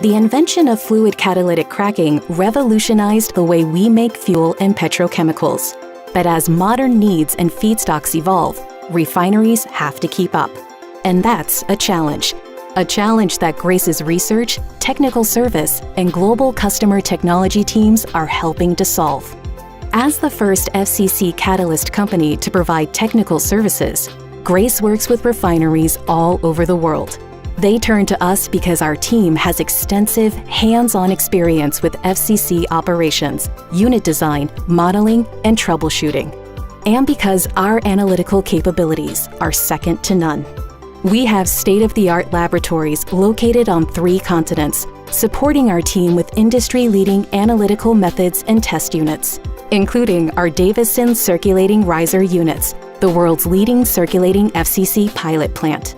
The invention of fluid catalytic cracking revolutionized the way we make fuel and petrochemicals. But as modern needs and feedstocks evolve, refineries have to keep up. And that's a challenge that Grace's research, technical service, and global customer technology teams are helping to solve. As the first FCC catalyst company to provide technical services, Grace works with refineries all over the world. They turn to us because our team has extensive, hands-on experience with FCC operations, unit design, modeling, and troubleshooting. And because our analytical capabilities are second to none. We have state-of-the-art laboratories located on 3 continents, supporting our team with industry-leading analytical methods and test units, including our Davison circulating riser units, the world's leading circulating FCC pilot plant.